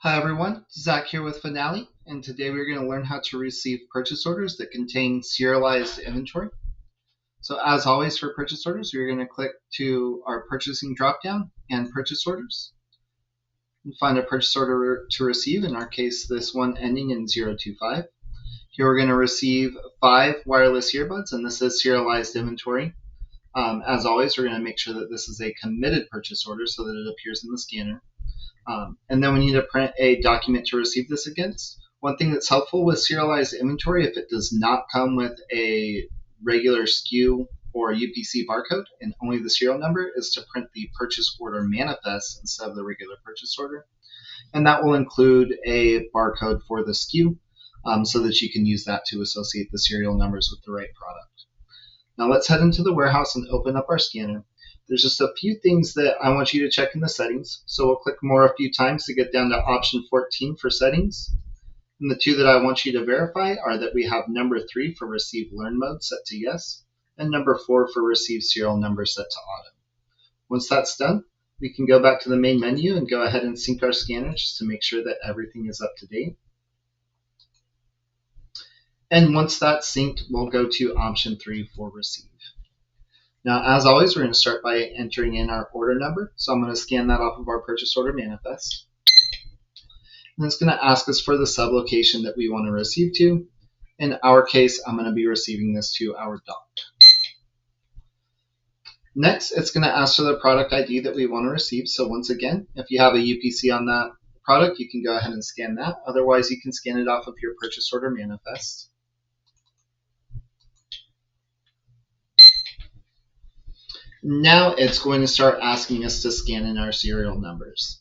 Hi everyone, Zach here with Finale, and today we're going to learn how to receive purchase orders that contain serialized inventory. So as always for purchase orders, we're going to click to our purchasing dropdown and purchase orders and find a purchase order to receive, in our case this one ending in 025. Here we're going to receive 5 wireless earbuds, and this is serialized inventory. As always, we're going to make sure that this is a committed purchase order so that it appears in the scanner. And then we need to print a document to receive this against. One thing that's helpful with serialized inventory, if it does not come with a regular SKU or UPC barcode and only the serial number, is to print the purchase order manifest instead of the regular purchase order. And that will include a barcode for the SKU so that you can use that to associate the serial numbers with the right product. Now let's head into the warehouse and open up our scanner. There's just a few things that I want you to check in the settings. So we'll click more a few times to get down to option 14 for settings. And the two that I want you to verify are that we have number 3 for receive learn mode set to yes, and number 4 for receive serial number set to auto. Once that's done, we can go back to the main menu and go ahead and sync our scanner just to make sure that everything is up to date. And once that's synced, we'll go to option 3 for receive. Now, as always, we're going to start by entering in our order number. So I'm going to scan that off of our purchase order manifest. And it's going to ask us for the sublocation that we want to receive to. In our case, I'm going to be receiving this to our dock. Next, it's going to ask for the product ID that we want to receive. So once again, if you have a UPC on that product, you can go ahead and scan that. Otherwise, you can scan it off of your purchase order manifest. Now it's going to start asking us to scan in our serial numbers.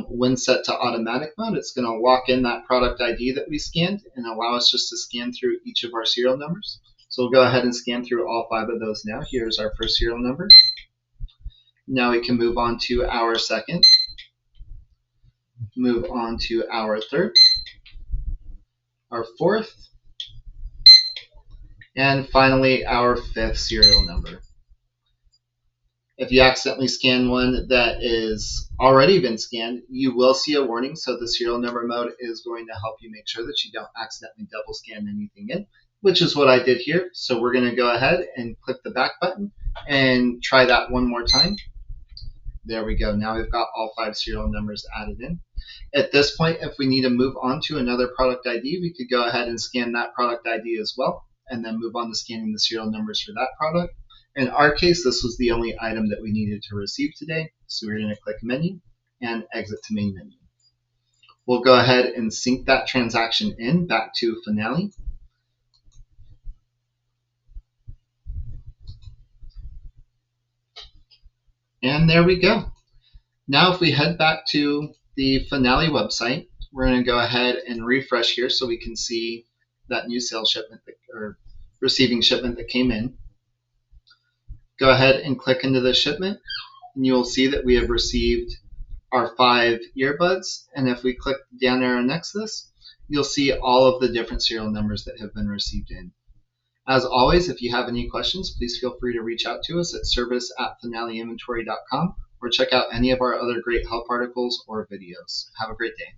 When set to automatic mode, it's going to lock in that product ID that we scanned and allow us just to scan through each of our serial numbers. So we'll go ahead and scan through all 5 of those now. Here's our first serial number. Now we can move on to our second, move on to our third, our fourth, and finally our 5th serial number. If you accidentally scan one that is already been scanned, you will see a warning. So the serial number mode is going to help you make sure that you don't accidentally double scan anything in, which is what I did here. So we're going to go ahead and click the back button and try that one more time. There we go. Now we've got all 5 serial numbers added in. At this point, if we need to move on to another product ID, we could go ahead and scan that product ID as well, and then move on to scanning the serial numbers for that product. In our case, this was the only item that we needed to receive today, so we're going to click Menu and Exit to Main Menu. We'll go ahead and sync that transaction in back to Finale. And there we go. Now if we head back to the Finale website, we're going to go ahead and refresh here so we can see that new sales shipment or receiving shipment that came in. Go ahead and click into the shipment, and you will see that we have received our 5 earbuds. And if we click the down arrow next to this, you'll see all of the different serial numbers that have been received in. As always, if you have any questions, please feel free to reach out to us at service@finaleinventory.com or check out any of our other great help articles or videos. Have a great day.